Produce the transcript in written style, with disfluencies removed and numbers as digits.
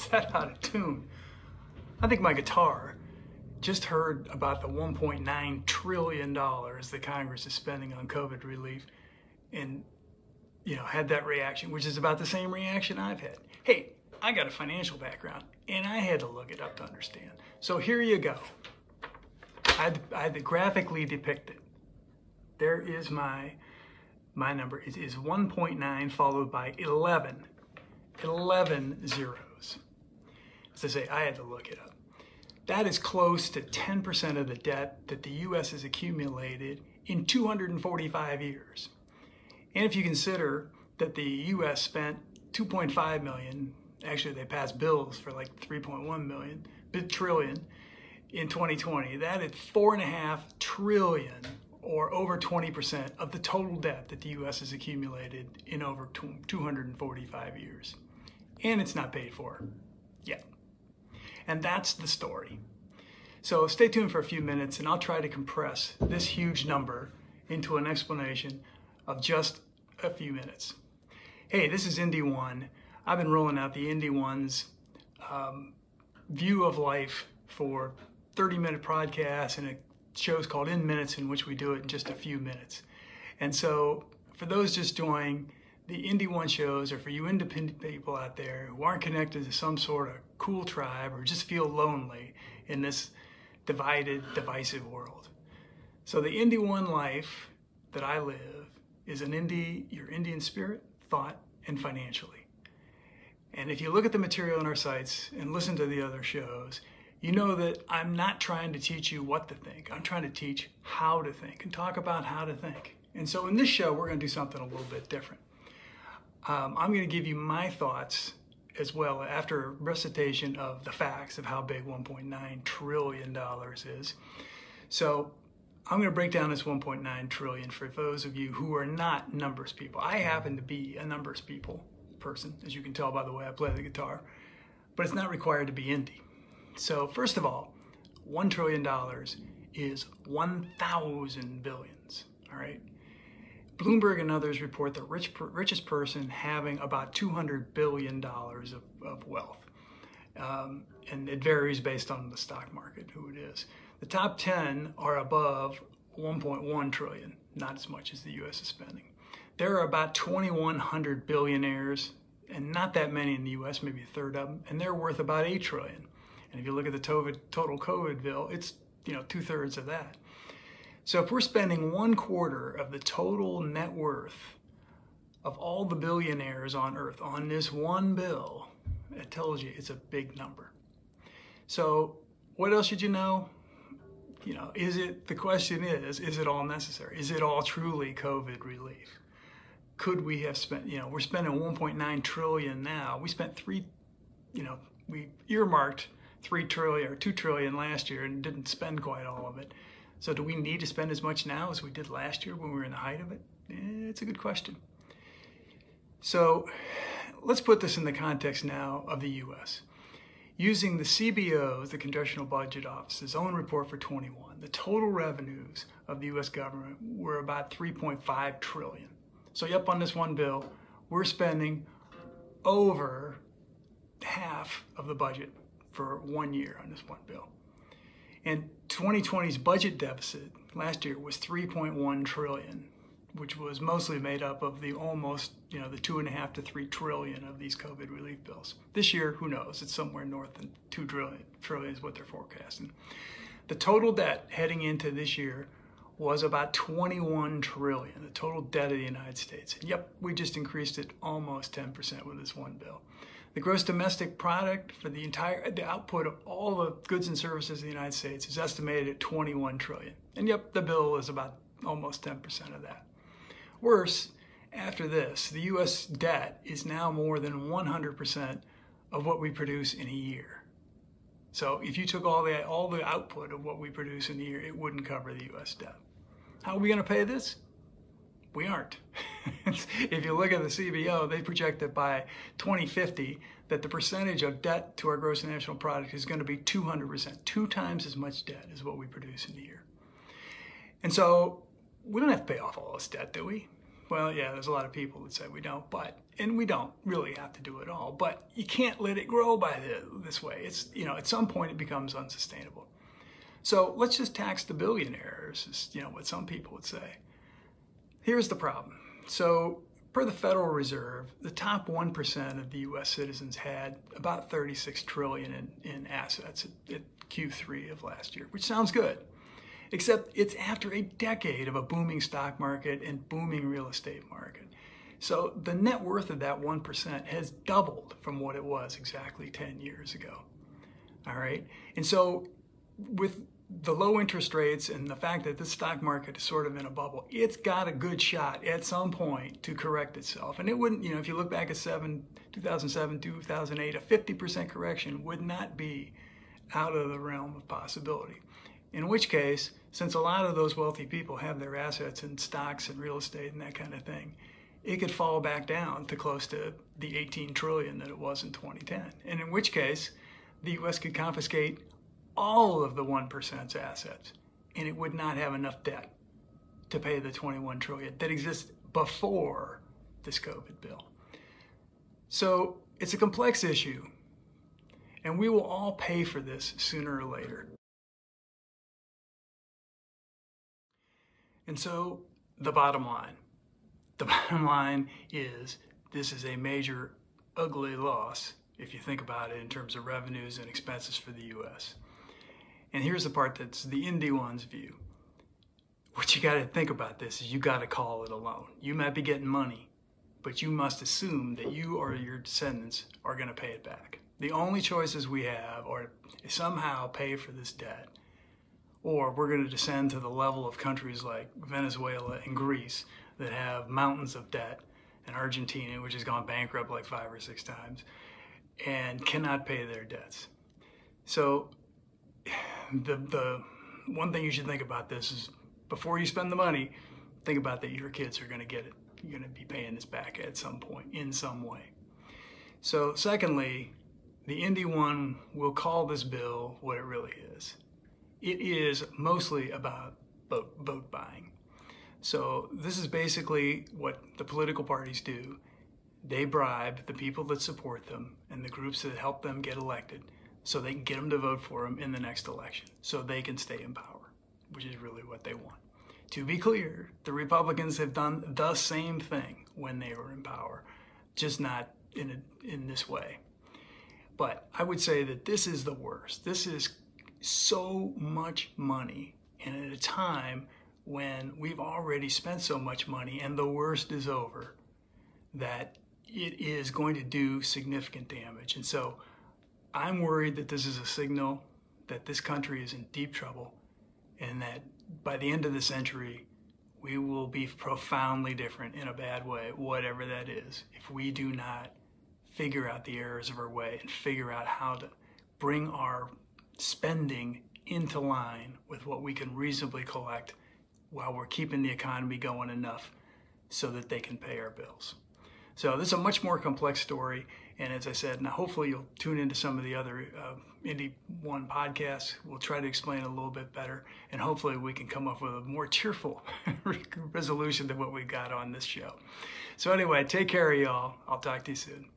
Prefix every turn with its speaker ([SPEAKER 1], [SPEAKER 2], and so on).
[SPEAKER 1] Is that out of tune? I think my guitar just heard about the $1.9 trillion that Congress is spending on COVID relief and, had that reaction, which is about the same reaction I've had. Hey, I got a financial background and I had to look it up to understand. So here you go. I had to graphically depict it. There is my number. It is 1.9 followed by 11 zeros. As I say, I had to look it up. That is close to 10% of the debt that the U.S. has accumulated in 245 years. And if you consider that the U.S. spent $2.5 million, actually they passed bills for like $3.1 trillion in 2020, that is $4.5 trillion, or over 20% of the total debt that the U.S. has accumulated in over 245 years. And it's not paid for yet. And that's the story. So stay tuned for a few minutes and I'll try to compress this huge number into an explanation of just a few minutes. Hey, this is Inde 1. I've been rolling out the Inde 1's view of life for 30-minute podcasts and a shows called InMins, in which we do it in just a few minutes. And so for those just joining, the Inde 1 shows are for you independent people out there who aren't connected to some sort of cool tribe or just feel lonely in this divided, divisive world. So the Inde 1 life that I live is your Indian spirit, thought, and financially. And if you look at the material on our sites and listen to the other shows, you know that I'm not trying to teach you what to think. I'm trying to teach how to think and talk about how to think. And so in this show, we're going to do something a little bit different. I'm going to give you my thoughts as well after a recitation of the facts of how big $1.9 trillion is. So I'm going to break down this $1.9 trillion for those of you who are not numbers people. I happen to be a numbers person, as you can tell by the way I play the guitar, but it's not required to be Inde. So first of all, $1 trillion is 1,000 billions, all right? Bloomberg and others report the richest person having about $200 billion of wealth. And it varies based on the stock market, who it is. The top 10 are above 1.1 trillion, not as much as the U.S. is spending. There are about 2,100 billionaires, and not that many in the U.S., maybe a third of them, and they're worth about 8 trillion. And if you look at the total COVID bill, it's 2/3 of that. So if we're spending 1/4 of the total net worth of all the billionaires on Earth on this one bill, it tells you it's a big number. So what else should you know? The question is it all necessary? Is it all truly COVID relief? Could we have spent, we're spending 1.9 trillion now. We spent we earmarked 3 trillion or 2 trillion last year and didn't spend quite all of it. So do we need to spend as much now as we did last year when we were in the height of it? It's a good question. So let's put this in the context now of the U.S. Using the CBO's, the Congressional Budget Office's own report for 21, the total revenues of the U.S. government were about 3.5 trillion. So up on this one bill, we're spending over half of the budget for 1 year on this one bill. And 2020's budget deficit last year was 3.1 trillion, which was mostly made up of the almost, the 2.5 to 3 trillion of these COVID relief bills. This year, who knows? It's somewhere north of 2 trillion is what they're forecasting. The total debt heading into this year was about 21 trillion, the total debt of the United States. And yep, we just increased it almost 10% with this one bill. The gross domestic product for the output of all the goods and services in the United States is estimated at 21 trillion. And yep, the bill is about almost 10% of that. Worse, after this, the U.S. debt is now more than 100% of what we produce in a year. So if you took all the output of what we produce in a year, it wouldn't cover the U.S. debt. How are we going to pay this? We aren't. If you look at the CBO, they project that by 2050, that the percentage of debt to our gross national product is going to be 200%, 2 times as much debt as what we produce in a year. And so we don't have to pay off all this debt, do we? Well, yeah, there's a lot of people that say we don't, and we don't really have to do it all, but you can't let it grow by this way. It's, at some point it becomes unsustainable. So let's just tax the billionaires, is, what some people would say. Here's the problem. So per the Federal Reserve, the top 1% of the U.S. citizens had about $36 trillion in assets at Q3 of last year, which sounds good, except it's after a decade of a booming stock market and booming real estate market. So the net worth of that 1% has doubled from what it was exactly 10 years ago. All right. And so with the low interest rates and the fact that the stock market is sort of in a bubble, it's got a good shot at some point to correct itself. And it wouldn't, if you look back at 2007, 2008, a 50% correction would not be out of the realm of possibility. In which case, since a lot of those wealthy people have their assets in stocks and real estate and that kind of thing, it could fall back down to close to the 18 trillion that it was in 2010. And in which case, the U.S. could confiscate all of the 1%'s assets, and it would not have enough debt to pay the 21 trillion that exists before this COVID bill. So it's a complex issue, and we will all pay for this sooner or later. And so the bottom line is this is a major ugly loss if you think about it in terms of revenues and expenses for the U.S. And here's the part that's the Inde one's view. What you got to think about this is you got to call it a loan. You might be getting money, but you must assume that you or your descendants are going to pay it back. The only choices we have are to somehow pay for this debt, or we're going to descend to the level of countries like Venezuela and Greece that have mountains of debt, and Argentina, which has gone bankrupt like 5 or 6 times, and cannot pay their debts. So the one thing you should think about this is before you spend the money, think about that your kids are going to get it. You're going to be paying this back at some point in some way. So secondly, the Inde one will call this bill what it really is. It is mostly about vote buying. So this is basically what the political parties do. They bribe the people that support them and the groups that help them get elected so they can get them to vote for them in the next election so they can stay in power, which is really what they want. To be clear, the Republicans have done the same thing when they were in power, just not in this way. But I would say that this is the worst. This is so much money, and at a time when we've already spent so much money and the worst is over, that it is going to do significant damage. And so I'm worried that this is a signal that this country is in deep trouble and that by the end of the century, we will be profoundly different in a bad way, whatever that is, if we do not figure out the errors of our way and figure out how to bring our spending into line with what we can reasonably collect while we're keeping the economy going enough so that they can pay our bills. So this is a much more complex story, and as I said, now hopefully you'll tune into some of the other Inde One podcasts. We'll try to explain it a little bit better, and hopefully we can come up with a more cheerful resolution than what we've got on this show. So anyway, take care of y'all. I'll talk to you soon.